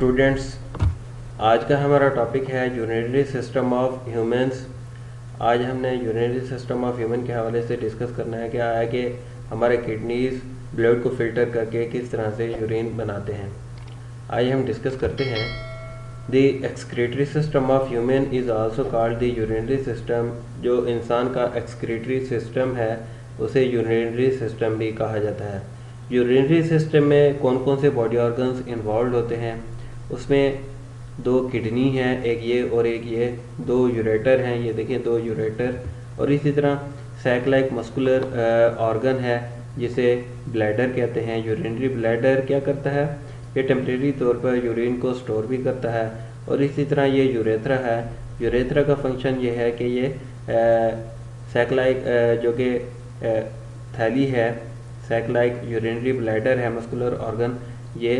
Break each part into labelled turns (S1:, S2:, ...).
S1: Students, आज का हमारा टॉपिक है यूरिनरी सिस्टम ऑफ ह्यूमंस। आज हमने यूरिनरी सिस्टम ऑफ ह्यूमन के हवाले से डिस्कस करना है कि हमारे किडनीज ब्लड को फिल्टर करके किस तरह से यूरिन बनाते हैं। आइए हम डिस्कस करते हैं। The excretory system of human is also called the urinary system. जो इंसान का एक्सक्रीटरी सिस्टम है उसे यूरिनरी सिस्टम भी कहा जाता है। यूरिनरी सिस्टम में कौन कौन से बॉडी ऑर्गन्स इन्वॉल्व होते हैं? उसमें दो किडनी हैं, एक ये और एक ये, दो यूरेटर हैं, ये देखिए दो यूरेटर, और इसी तरह सैक लाइक मस्कुलर ऑर्गन है जिसे ब्लैडर कहते हैं। यूरिनरी ब्लैडर क्या करता है? ये टेम्परेरी तौर पर यूरिन को स्टोर भी करता है। और इसी तरह ये यूरेथ्रा है। यूरेथ्रा का फंक्शन ये है कि ये सैक लाइक जो कि थैली है, सैक लाइक यूरिनरी ब्लैडर है मस्कुलर ऑर्गन, ये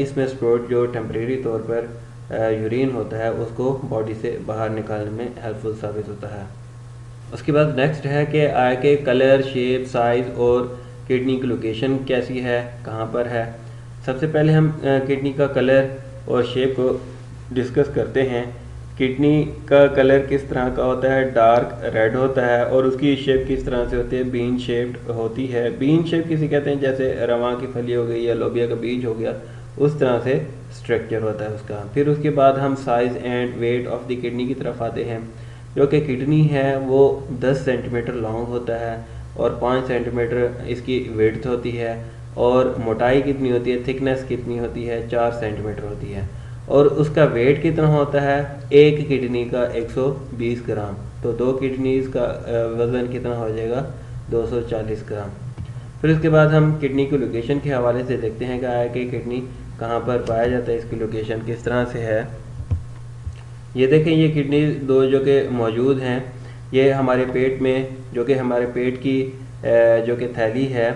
S1: इसमें स्टोर्ड जो टेम्परेरी तौर पर यूरिन होता है उसको बॉडी से बाहर निकालने में हेल्पफुल साबित होता है। उसके बाद नेक्स्ट है कि आई के कलर, शेप, साइज़ और किडनी की लोकेशन कैसी है, कहाँ पर है। सबसे पहले हम किडनी का कलर और शेप को डिस्कस करते हैं। किडनी का कलर किस तरह का होता है? डार्क रेड होता है। और उसकी शेप किस तरह से होती है? बीन शेप्ड होती है। बीन शेप किसे कहते हैं? जैसे रवा की फली हो गई या लोबिया का बीज हो गया, उस तरह से स्ट्रक्चर होता है उसका। फिर उसके बाद हम size and weight of the kidney की तरफ आते हैं। जो कि किडनी है वो 10 सेंटीमीटर लॉन्ग होता है और 5 सेंटीमीटर इसकी विड्थ होती है। और मोटाई कितनी होती है, थिकनेस कितनी होती है? 4 सेंटीमीटर होती है। और उसका वेट कितना होता है? एक किडनी का 120 ग्राम। तो दो किडनीज का वज़न कितना हो जाएगा? 240 ग्राम। फिर उसके बाद हम किडनी की लोकेशन के हवाले से देखते हैं कि किडनी कहाँ पर पाया जाता है, इसकी लोकेशन किस तरह से है। ये देखें, ये किडनी दो जो कि मौजूद हैं, ये हमारे पेट में, जो कि हमारे पेट की जो कि थैली है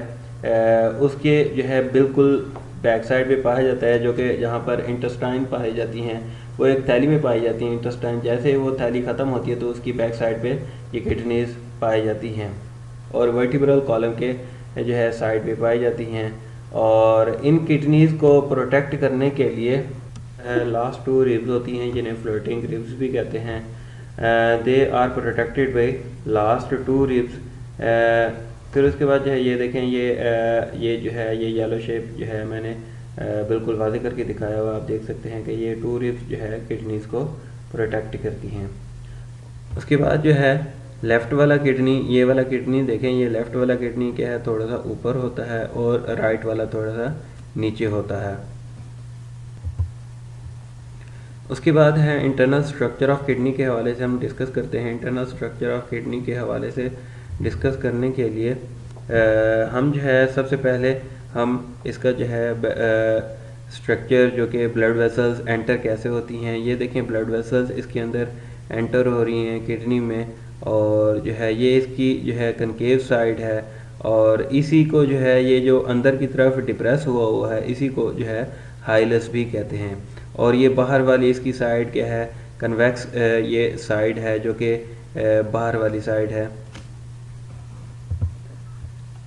S1: उसके जो है बिल्कुल बैक साइड पे पाया जाता है। जो कि जहाँ पर इंटेस्टाइन पाई जाती हैं वो एक थैली में पाई जाती हैं। इंटेस्टाइन जैसे वो थैली ख़त्म होती है तो उसकी बैक साइड पे ये किडनीज पाई जाती हैं और वर्टिब्रल कॉलम के जो है साइड पे पाई जाती हैं। और इन किडनीज को प्रोटेक्ट करने के लिए लास्ट 2 रिब्स होती हैं जिन्हें फ्लोटिंग रिब्स भी कहते हैं। They are protected by last 2 ribs. फिर उसके बाद जो है ये देखें, ये जो है ये येलो शेप जो है मैंने बिल्कुल वाज़ेह करके दिखाया हुआ, आप देख सकते हैं कि ये 2 रिब्स जो है किडनीज को प्रोटेक्ट करती हैं। उसके बाद जो है लेफ़्ट वाला किडनी, ये वाला किडनी देखें, ये लेफ़्ट वाला किडनी क्या है, थोड़ा सा ऊपर होता है और राइट वाला थोड़ा सा नीचे होता है। उसके बाद है इंटरनल स्ट्रक्चर ऑफ किडनी के हवाले से हम डिस्कस करते हैं। इंटरनल स्ट्रक्चर ऑफ किडनी के हवाले से डिस्कस करने के लिए हम जो है सबसे पहले हम इसका जो है स्ट्रक्चर जो कि ब्लड वेसल्स एंटर कैसे होती हैं, ये देखें ब्लड वेसल्स इसके अंदर एंटर हो रही हैं किडनी में। और जो है ये इसकी जो है कनकेव साइड है और इसी को जो है ये जो अंदर की तरफ डिप्रेस हुआ है इसी को जो है हाइलस भी कहते हैं। और ये बाहर वाली इसकी साइड क्या है? कन्वेक्स ये साइड है जो कि बाहर वाली साइड है।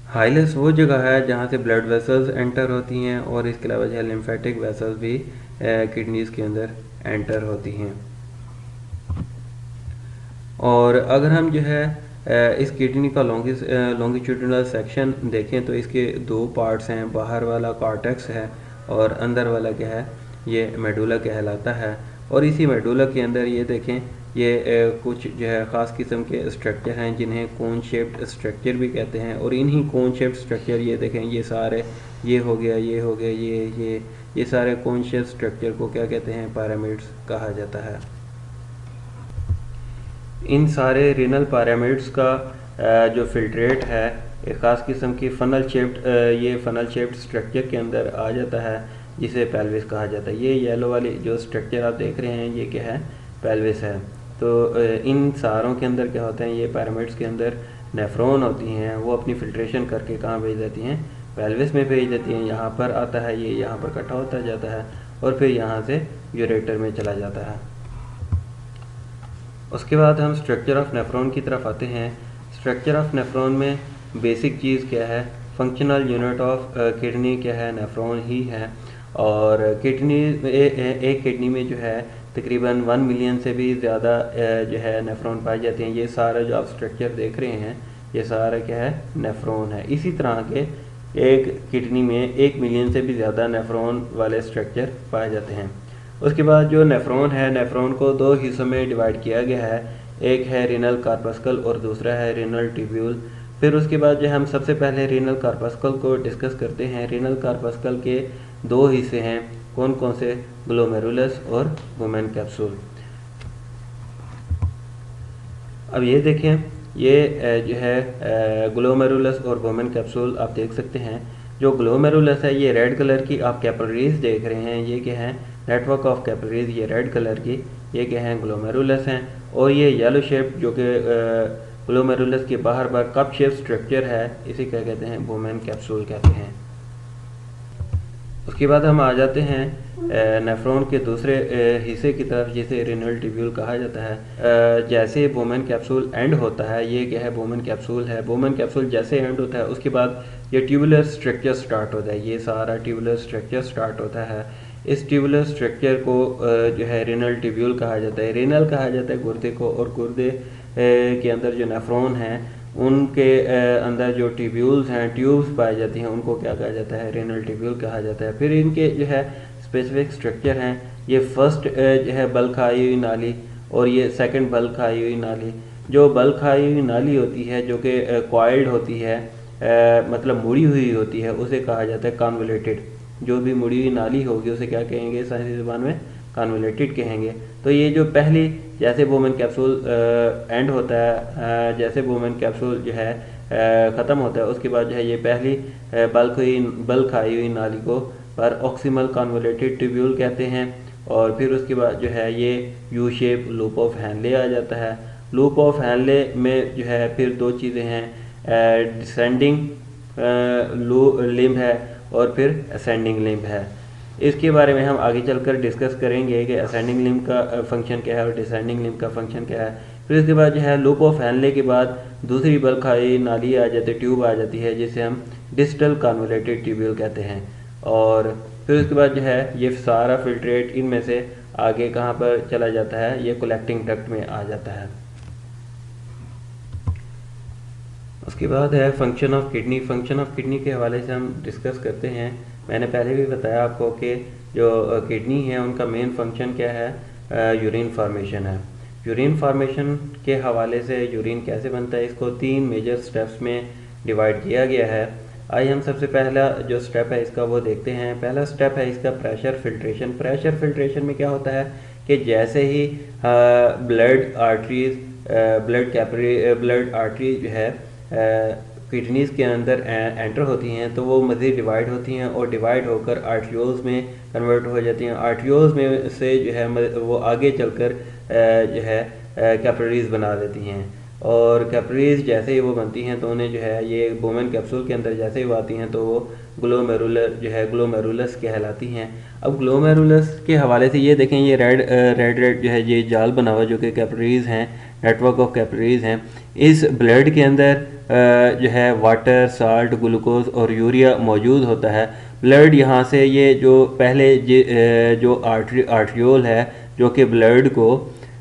S1: हाइलस वो जगह है जहाँ से ब्लड वेसल्स एंटर होती हैं और इसके अलावा जो है लिम्फेटिक वेसल्स भी किडनीज के अंदर एंटर होती हैं। और अगर हम जो है इस किडनी का लॉन्गिट्यूडिनल सेक्शन देखें तो इसके 2 पार्ट्स हैं, बाहर वाला कॉर्टेक्स है और अंदर वाला क्या है, ये मेडुला कहलाता है। और इसी मेडुला के अंदर ये देखें, ये कुछ जो है ख़ास किस्म के स्ट्रक्चर हैं जिन्हें कोन शेप्ड स्ट्रक्चर भी कहते हैं। और इन्हीं कोन शेप्ड स्ट्रक्चर, ये देखें, ये सारे, ये हो गया, ये हो गया, ये सारे कोन शेप्ड स्ट्रक्चर को क्या कहते हैं? पिरामिड्स कहा जाता है। इन सारे रिनल पिरामिड्स का जो फिल्ट्रेट है एक ख़ास किस्म की फनल शेप्ड स्ट्रक्चर के अंदर आ जाता है जिसे पेल्विस कहा जाता है। ये येलो वाली जो स्ट्रक्चर आप देख रहे हैं ये क्या है? पेल्विस है। तो इन सारों के अंदर क्या होते हैं? ये पिरामिड्स के अंदर नेफ्रॉन होती हैं, वो अपनी फिल्ट्रेशन करके कहाँ भेज देती हैं? पेल्विस में भेज देती हैं। यहाँ पर आता है, ये यहाँ पर इकट्ठा होता जाता है और फिर यहाँ से यूरेटर में चला जाता है। उसके बाद हम स्ट्रक्चर ऑफ नेफ्रॉन की तरफ आते हैं। स्ट्रक्चर ऑफ नेफ्रॉन में बेसिक चीज़ क्या है? फंक्शनल यूनिट ऑफ किडनी क्या है? नेफ्रॉन ही है। और किडनी एक किडनी में जो है तकरीबन 1 मिलियन से भी ज़्यादा जो है नेफ्रॉन पाए जाते हैं। ये सारा जो आप स्ट्रक्चर देख रहे हैं ये सारा क्या है, नेफ्रॉन है। इसी तरह के एक किडनी में 1 मिलियन से भी ज़्यादा नेफ्रॉन वाले स्ट्रक्चर पाए जाते हैं। उसके बाद जो नेफ्रॉन है, नेफ्रॉन को 2 हिस्सों में डिवाइड किया गया है, एक है रीनल कार्पस्कल और दूसरा है रीनल ट्यूब्यूल। फिर उसके बाद जो हम सबसे पहले रीनल कार्पस्कल को डिस्कस करते हैं। रीनल कार्पस्कल के 2 हिस्से हैं, कौन कौन से, ग्लोमेरुलस और वुमेन कैप्सूल। अब ये देखें, ये जो है ग्लोमेरुलस और वुमेन कैप्सूल आप देख सकते हैं। जो ग्लोमेरुलस है ये रेड कलर की आप कैपिलरीज देख रहे हैं, ये क्या है, नेटवर्क ऑफ कैपिलरीज, ये रेड कलर की, ये क्या है, ग्लोमेरुलस हैं। और ये येलो शेप जो कि ग्लोमेरुलस के बाहर बाहर कप शेप स्ट्रक्चर है, इसे क्या कहते हैं, वुमेन कैप्सूल कहते हैं। उसके बाद हम आ जाते हैं नेफ्रॉन के दूसरे हिस्से की तरफ, जिसे रीनल ट्यूब्यूल कहा जाता है। जैसे वुमेन कैप्सूल एंड होता है, ये क्या है, वुमेन कैप्सूल है। वुमेन कैप्सूल जैसे एंड होता है उसके बाद ये ट्यूबुलर स्ट्रक्चर स्टार्ट होता है, ये सारा ट्यूबुलर स्ट्रक्चर स्टार्ट होता है। इस ट्यूबुलर स्ट्रक्चर को जो है रीनल ट्यूब्यूल कहा जाता है। रीनल कहा जाता है गुर्दे को, और गुर्दे के अंदर जो नेफ्रॉन हैं उनके अंदर जो ट्यूब्यूल्स हैं, ट्यूब्स पाई जाती हैं, उनको क्या कहा जाता है, रीनल ट्यूब्यूल कहा जाता है। फिर इनके जो है स्पेसिफिक स्ट्रक्चर हैं, ये फर्स्ट जो है बल्क आई हुई नाली, और ये सेकंड बल्क आई हुई नाली। जो बल्क आई हुई नाली होती है जो कि कॉइल्ड होती है, मतलब मुड़ी हुई होती है, उसे कहा जाता है कॉन्वोल्यूटेड। जो भी मुड़ी हुई नाली होगी उसे क्या कहेंगे साइंसी ज़बान में, कॉन्वोल्यूटेड कहेंगे। तो ये जो पहली, जैसे वुमेन कैप्सूल एंड होता है, जैसे वुमेन कैप्सूल जो है ख़त्म होता है, उसके बाद जो है ये पहली बल्क आई हुई नाली को पर ऑक्सीमल कॉन्वोल्यूटेड ट्यूब्यूल कहते हैं। और फिर उसके बाद जो है ये U shape loop of Henle आ जाता है। लूप ऑफ हैनले में जो है फिर 2 चीज़ें हैं, डिसेंडिंग लिम्ब है और फिर असेंडिंग लिम्ब है। इसके बारे में हम आगे चलकर डिस्कस करेंगे कि असेंडिंग लिम्ब का फंक्शन क्या है और डिसेंडिंग लिम्ब का फंक्शन क्या है। फिर इसके बाद जो है लूप ऑफ हैनले के बाद दूसरी बल्क आई नाली आ जाती है, ट्यूब आ जाती है, जिसे हम डिस्टल कॉन्वोल्यूटेड ट्यूब्यूल कहते हैं। और फिर उसके बाद जो है ये सारा फिल्ट्रेट इनमें से आगे कहाँ पर चला जाता है, ये कलेक्टिंग डक्ट में आ जाता है। उसके बाद है function of kidney. Function of kidney के हवाले से हम डिस्कस करते हैं। मैंने पहले भी बताया आपको कि जो किडनी है उनका मेन फंक्शन क्या है, यूरिन फार्मेशन है। यूरिन फार्मेशन के हवाले से यूरिन कैसे बनता है, इसको 3 मेजर स्टेप्स में डिवाइड किया गया है। आइए हम सबसे पहला जो स्टेप है इसका वो देखते हैं। पहला स्टेप है इसका प्रेशर फिल्ट्रेशन। प्रेशर फिल्ट्रेशन में क्या होता है कि जैसे ही ब्लड आर्टरीज ब्लड आर्टरीज जो है किडनीज़ के अंदर एंटर होती हैं, तो वो मज़ीद डिवाइड होती हैं और डिवाइड होकर आर्टरियोल्स में कन्वर्ट हो जाती हैं। आर्टरियोल्स में से जो है वो आगे चलकर जो है कैपिलरीज बना देती हैं, और कैपिलरीज जैसे ही वो बनती हैं तो उन्हें जो है ये वुमेन कैप्सूल के अंदर जैसे ही वो आती हैं तो वो ग्लोमेरुलर जो है ग्लोमेरुलस कहलाती हैं। अब ग्लोमेरुलस के हवाले से ये देखें, ये रेड जो है ये जाल बना हुआ जो कि कैपिलरीज हैं, नेटवर्क ऑफ कैपिलरीज हैं। इस ब्लड के अंदर जो है वाटर, साल्ट, ग्लूकोज और यूरिया मौजूद होता है। ब्लड यहाँ से ये जो पहले जो आर्टरियोल है जो कि ब्लड को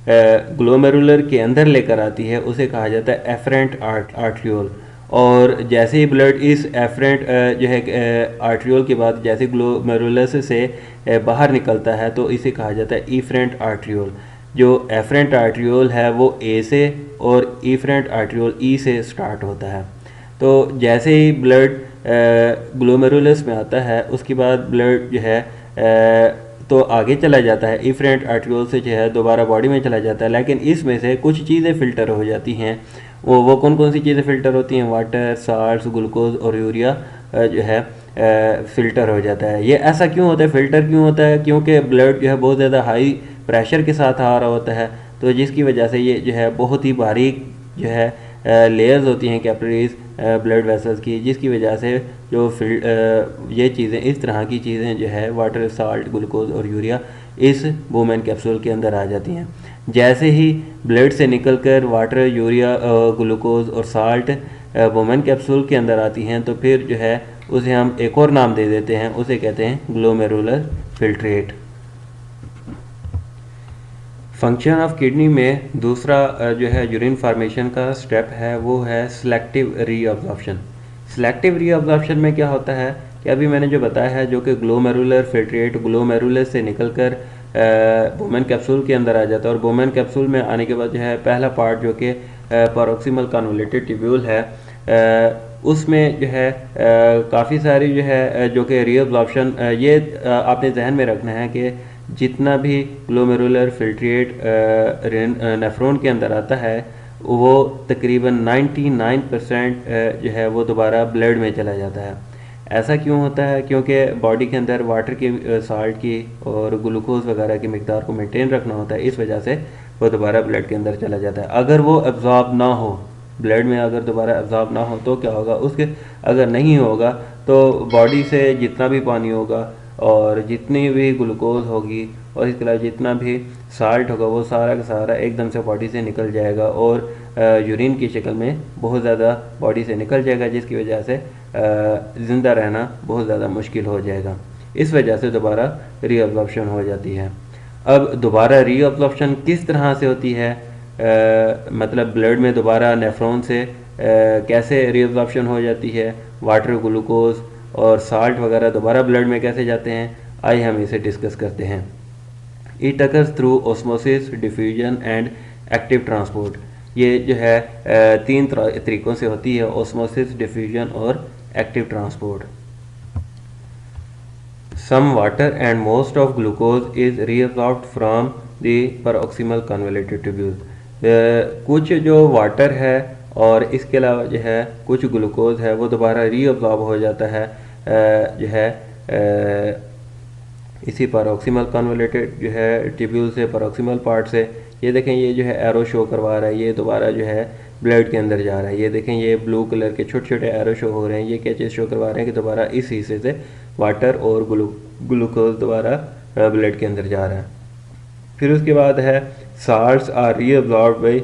S1: ग्लोमेरुलर के अंदर लेकर आती है, उसे कहा जाता है एफरेंट आर्टरियोल। और जैसे ही ब्लड इस एफरेंट जो है आर्टरियोल के बाद जैसे ग्लोमेरुलस से बाहर निकलता है तो इसे कहा जाता है इफरेंट आर्टरियोल। जो एफरेंट आर्टरियोल है वो ए से और इफरेंट आर्टरियोल ई से स्टार्ट होता है। तो जैसे ही ब्लड ग्लोमेरुलस में आता है उसके बाद ब्लड जो है तो आगे चला जाता है, इफरेंट आर्टरियोल से जो है दोबारा बॉडी में चला जाता है। लेकिन इसमें से कुछ चीज़ें फ़िल्टर हो जाती हैं। वो कौन कौन सी चीज़ें फ़िल्टर होती हैं, वाटर, साल्ट, ग्लूकोज और यूरिया जो है फ़िल्टर हो जाता है। ये ऐसा क्यों होता है, फ़िल्टर क्यों होता है, क्योंकि ब्लड जो है बहुत ज़्यादा हाई प्रेशर के साथ आ रहा होता है, तो जिसकी वजह से ये जो है बहुत ही बारीक जो है लेयर्स होती हैं कैपिलरीज ब्लड वेसल्स की, जिसकी वजह से जो ये चीज़ें, इस तरह की चीज़ें जो है वाटर, साल्ट, ग्लूकोज और यूरिया इस वुमेन कैप्सूल के अंदर आ जाती हैं। जैसे ही ब्लड से निकलकर वाटर, यूरिया, ग्लूकोज और साल्ट वुमेन कैप्सूल के अंदर आती हैं तो फिर जो है उसे हम एक और नाम दे देते हैं, उसे कहते हैं glomerular filtrate. Function of kidney में दूसरा जो है यूरिन फार्मेशन का स्टेप है वो है सिलेक्टिव रीअब्जॉर्प्शन। सिलेक्टिव रीअब्जॉर्प्शन में क्या होता है कि अभी मैंने जो बताया है, जो कि ग्लोमेरुलर फिल्ट्रेट ग्लोमेरुलस से निकलकर बोमेन कैप्सूल के अंदर आ जाता है, और बोमेन कैप्सूल में आने के बाद जो है पहला पार्ट जो कि पैरोक्सिमल कन्वोल्यूटेड ट्यूब्यूल है, उसमें जो है काफ़ी सारी जो है जो कि रीअब्जॉर्प्शन, ये आपने जहन में रखना है कि जितना भी ग्लोमेरुलर फिल्ट्रेट नेफ्रॉन के अंदर आता है वो तकरीबन 99% जो है वो दोबारा ब्लड में चला जाता है। ऐसा क्यों होता है? क्योंकि बॉडी के अंदर वाटर की साल्ट की और ग्लूकोज वगैरह की मिकदार को मेंटेन रखना होता है, इस वजह से वो दोबारा ब्लड के अंदर चला जाता है। अगर वो एब्जॉर्ब ना हो ब्लड में, अगर दोबारा एब्जॉर्ब ना हो तो क्या होगा, उसके अगर नहीं होगा तो बॉडी से जितना भी पानी होगा और जितनी भी ग्लूकोज होगी और इसके अलावा जितना भी साल्ट होगा वो सारा का सारा एकदम से बॉडी से निकल जाएगा और यूरिन की शक्ल में बहुत ज़्यादा बॉडी से निकल जाएगा, जिसकी वजह से ज़िंदा रहना बहुत ज़्यादा मुश्किल हो जाएगा। इस वजह से दोबारा रीअब्जॉर्प्शन हो जाती है। अब दोबारा रीअब्जॉर्प्शन किस तरह से होती है, मतलब ब्लड में दोबारा नेफ्रॉन से कैसे रीअब्जॉर्प्शन हो जाती है, वाटर ग्लूकोज और साल्ट वगैरह दोबारा ब्लड में कैसे जाते हैं, आइए हम इसे डिस्कस करते हैं। It occurs through osmosis, diffusion and active transport. ये जो है तीन तरीक़ों से होती है, ऑस्मोसिस, डिफ्यूजन और active transport. Some water and most of glucose is reabsorbed from the proximal convoluted tubule. कुछ जो वाटर है और इसके अलावा जो है कुछ ग्लूकोज है वो दोबारा रीअब्सॉर्ब हो जाता है जो है इसी पैरोक्सिमल कन्वोल्यूटेड जो है ट्यूब्यूल से, पैरोक्सिमल पार्ट से। ये देखें, ये जो है एरो शो करवा रहा है, ये दोबारा जो है ब्लड के अंदर जा रहा है। ये देखें, ये ब्लू कलर के छोटे छोटे एरो शो हो रहे हैं, ये क्या चीज़ शो करवा रहे हैं कि दोबारा इस हिस्से से वाटर और ग्लूकोज दोबारा ब्लड के अंदर जा रहा है। फिर उसके बाद है salts are reabsorbed by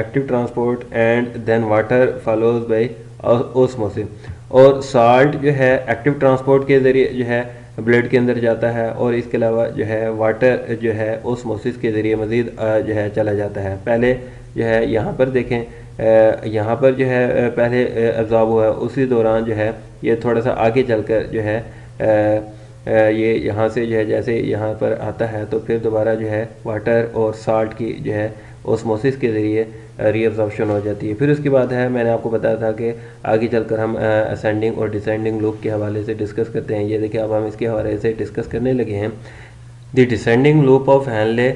S1: active transport and then water follows by osmosis. और साल्ट जो है एक्टिव ट्रांसपोर्ट के ज़रिए जो है ब्लड के अंदर जाता है और इसके अलावा जो है वाटर जो है ऑस्मोसिस के ज़रिए मज़ीद जो है चला जाता है। पहले जो है यहाँ पर देखें, यहाँ पर जो है पहले एब्जॉर्ब हुआ है, उसी दौरान जो है ये थोड़ा सा आगे चलकर जो है ये यहाँ से जो है जैसे यहाँ पर आता है तो फिर दोबारा जो है वाटर और साल्ट की जो है ऑस्मोसिस के ज़रिए रीअब्जॉर्प्शन हो जाती है। फिर उसके बाद है, मैंने आपको बताया था कि आगे चलकर हम असेंडिंग और डिसेंडिंग लूप के हवाले से डिस्कस करते हैं। ये देखिए, अब हम इसके हवाले से डिस्कस करने लगे हैं। The descending loop of Henle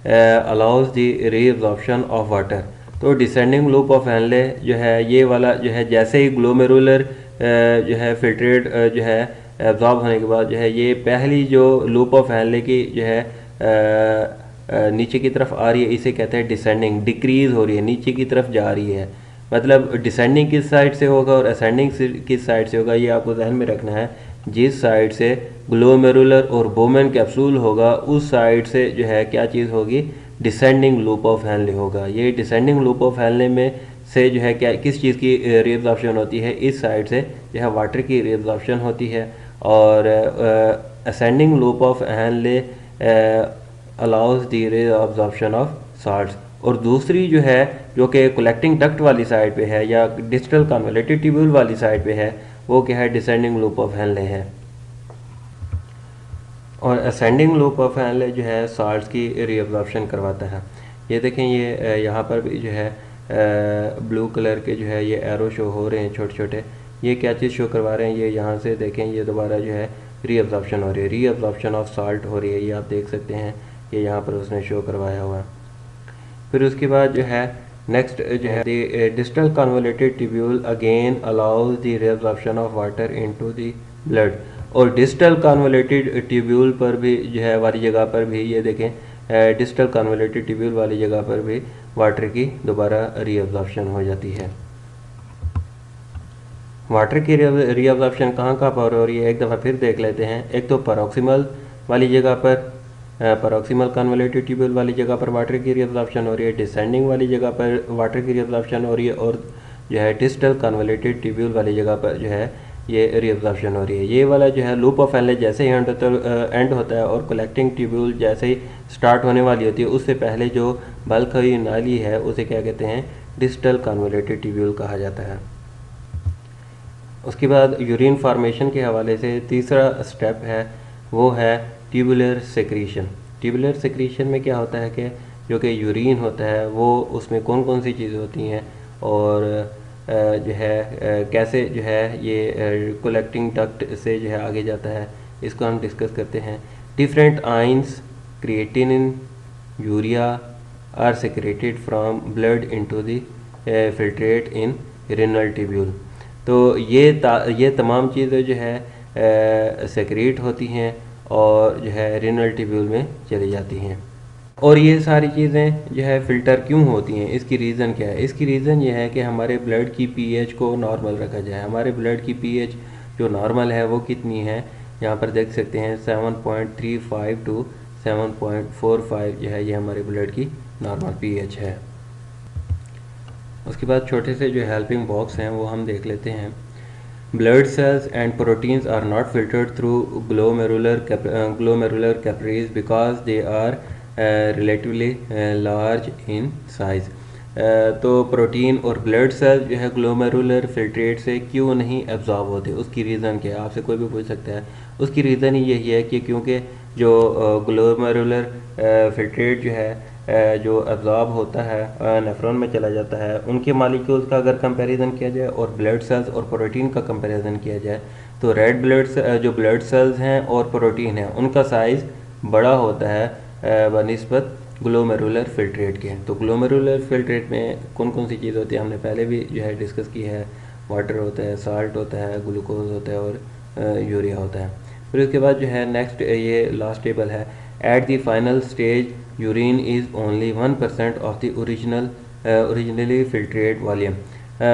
S1: allows the reabsorption of water. तो डिसेंडिंग लूप ऑफ हैनले जो है ये वाला जो है, जैसे ही ग्लोमेरुलर जो है फिल्ट्रेट जो है एब्जॉर्ब होने के बाद जो है ये पहली जो लूप ऑफ हैनले की जो है नीचे की तरफ आ रही है, इसे कहते हैं डिसेंडिंग, डिक्रीज हो रही है, नीचे की तरफ जा रही है। मतलब डिसेंडिंग किस साइड से होगा और असेंडिंग किस साइड से होगा, ये आपको ध्यान में रखना है। जिस साइड से ग्लोमेरुलर और बोमेन कैप्सूल होगा उस साइड से जो है क्या चीज़ होगी, डिसेंडिंग लूप ऑफ हैनले होगा। ये डिसेंडिंग लूप ऑफ हैनले में से जो है क्या किस चीज़ की रीअब्जॉर्प्शन होती है, इस साइड से जो है वाटर की रीअब्जॉर्प्शन होती है। और ascending loop of Henle allows the reabsorption of salts. और दूसरी जो है जो कि कलेक्टिंग डक्ट वाली साइड पे है या डिस्टल कन्वोल्यूटेड ट्यूब्यूल वाली साइड पे है, वो क्या है, डिसेंडिंग लूप ऑफ हैनले है। और असेंडिंग लूप ऑफ हैनले जो है साल्ट्स की रीअब्जॉर्प्शन करवाता है। ये देखें, ये यहाँ पर भी जो है ब्लू कलर के जो है ये एरो शो हो रहे हैं छोटे छोटे, ये क्या चीज़ शो करवा रहे हैं, ये यहाँ से देखें, ये दोबारा जो है रीअब्जॉर्प्शन हो रही है, रीअब्जॉर्प्शन ऑफ साल्ट हो रही है, ये आप देख सकते हैं, ये यहाँ पर उसने शो करवाया हुआ है। फिर उसके बाद जो है नेक्स्ट जो है the distal convoluted tubule again allows the reabsorption of water into the blood. और डिस्टल कन्वोल्यूटेड ट्यूब्यूल पर भी जो है वाली जगह पर भी ये देखें, डिस्टल कन्वोल्यूटेड ट्यूब्यूल वाली जगह पर भी वाटर की दोबारा रीअब्जॉर्प्शन हो जाती है। वाटर की रीअब्जॉर्प्शन कहाँ कहाँ पर हो रही है, एक दफ़ा फिर देख लेते हैं। एक तो पैरोक्सिमल वाली जगह पर, पैरोक्सिमल कन्वोल्यूटेड ट्यूब्यूल वाली जगह पर वाटर की रीअब्जॉर्प्शन हो रही है, डिसेंडिंग वाली जगह पर वाटर की रीअब्जॉर्प्शन हो रही है, और जो है डिस्टल कन्वोल्यूटेड ट्यूब्यूल वाली जगह पर जो है ये रीअब्जॉर्प्शन हो रही है। ये वाला जो है लूप ऑफ एनलेज जैसे ही एंड होता है और कलेक्टिंग ट्यूब्यूल जैसे ही स्टार्ट होने वाली होती है, उससे पहले जो बल्क हुई नाली है उसे क्या कहते हैं, डिस्टल कन्वोल्यूटेड ट्यूब्यूल कहा जाता है। उसके बाद यूरिन फार्मेशन के हवाले से तीसरा स्टेप है वो है ट्यूबुलर सेक्रीशन। ट्यूबुलर सेक्रीशन में क्या होता है कि जो कि यूरिन होता है वो उसमें कौन कौन सी चीज़ें होती हैं और जो है कैसे जो है ये कलेक्टिंग डक्ट से जो है आगे जाता है, इसको हम डिस्कस करते हैं। Different ions creatinine urea are secreted from blood into the filtrate in renal tubule. तो ये तमाम चीज़ें जो है सेक्रेट होती हैं और जो है रेनल ट्यूब्यूल में चली जाती हैं। और ये सारी चीज़ें जो है फ़िल्टर क्यों होती हैं, इसकी रीज़न क्या है? इसकी रीज़न ये है कि हमारे ब्लड की पीएच को नॉर्मल रखा जाए। हमारे ब्लड की पीएच जो नॉर्मल है वो कितनी है, यहाँ पर देख सकते हैं 7.35 टू 7.45 जो है ये हमारे ब्लड की नॉर्मल पीएच है। उसके बाद छोटे से जो हेल्पिंग बॉक्स हैं वो हम देख लेते हैं। Blood cells and proteins are not filtered through glomerular capillaries because they are relatively large in size. तो प्रोटीन और ब्लड सेल जो है ग्लोमेरुलर फिल्ट्रेट से क्यों नहीं एब्जॉर्ब होते, उसकी रीज़न क्या है, आपसे कोई भी पूछ सकता है। उसकी रीज़न ही यही है कि क्योंकि जो ग्लोमेरुलर फिल्ट्रेट जो है जो एब्जॉर्ब होता है नेफ्रॉन में चला जाता है, उनके मालिक्यूल्स का अगर कंपैरिजन किया जाए और ब्लड सेल्स और प्रोटीन का कंपैरिजन किया जाए तो रेड ब्लड जो ब्लड सेल्स हैं और प्रोटीन है उनका साइज़ बड़ा होता है बनिस्बत ग्लोमेरुलर फिल्ट्रेट के। तो ग्लोमेरुलर फिल्ट्रेट में कौन कौन सी चीज़ होती है हमने पहले भी जो है डिस्कस की है। वाटर होता है, साल्ट होता है, ग्लूकोज होता है और यूरिया होता है। फिर उसके बाद जो है नेक्स्ट ये लास्ट टेबल है। At the final stage urine is only 1% of the originally filtrate volume.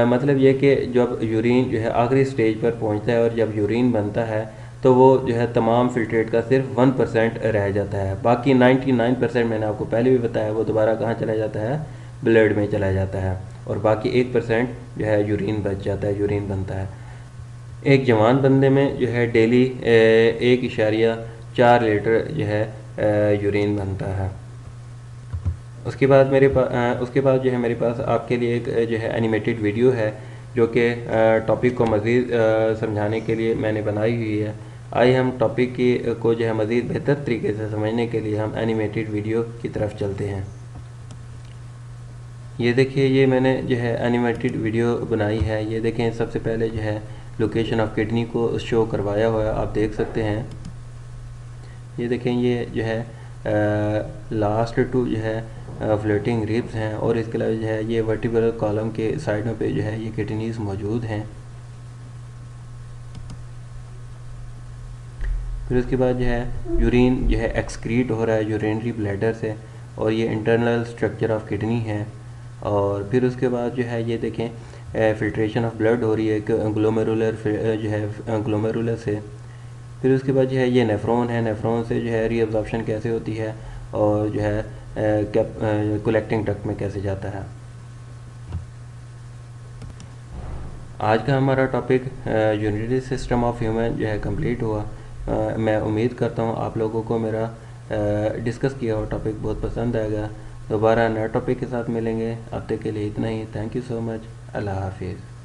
S1: मतलब ये कि जब यूरिन जो है आखिरी स्टेज पर पहुंचता है और जब यूरिन बनता है तो वो जो है तमाम फिल्ट्रेट का सिर्फ 1% रह जाता है। बाकी 99% मैंने आपको पहले भी बताया वो दोबारा कहाँ चला जाता है, ब्लड में चला जाता है और बाकी 1% जो है यूरिन बच जाता है, यूरिन बनता है। एक जवान बंदे में जो है डेली 1.4 लीटर जो है यूरिन बनता है। उसके बाद उसके बाद जो है मेरे पास आपके लिए एक जो है एनिमेटेड वीडियो है जो कि टॉपिक को मज़ीद समझाने के लिए मैंने बनाई हुई है। आइए हम टॉपिक को जो है मज़ीद बेहतर तरीके से समझने के लिए हम एनिमेटेड वीडियो की तरफ चलते हैं। ये देखिए, ये मैंने जो है एनिमेटेड वीडियो बनाई है। ये देखें, सबसे पहले जो है लोकेशन ऑफ किडनी को शो करवाया हुआ है, आप देख सकते हैं। ये देखें, ये जो है लास्ट टू जो है फ्लोटिंग रिब्स हैं और इसके अलावा जो है ये वर्टिब्रल कॉलम के साइडों पे जो है ये किडनीज मौजूद हैं। फिर उसके बाद जो है यूरिन जो है एक्सक्रीट हो रहा है यूरिनरी ब्लैडर से और ये इंटरनल स्ट्रक्चर ऑफ किडनी है। और फिर उसके बाद जो है ये देखें फिल्ट्रेशन ऑफ ब्लड हो रही है ग्लोमेरुलर जो है ग्लोमेरुलर से। फिर उसके बाद जो है ये नेफ्रॉन है, नेफ्रॉन से जो है रीअब्जॉर्प्शन कैसे होती है और जो है कलेक्टिंग डक्ट में कैसे जाता है। आज का हमारा topic urinary system of human जो है कंप्लीट हुआ। मैं उम्मीद करता हूँ आप लोगों को मेरा डिस्कस किया हुआ टॉपिक बहुत पसंद आएगा। दोबारा नए टॉपिक के साथ मिलेंगे। अब तक के लिए इतना ही। Thank you so much. अल्लाह हाफिज़।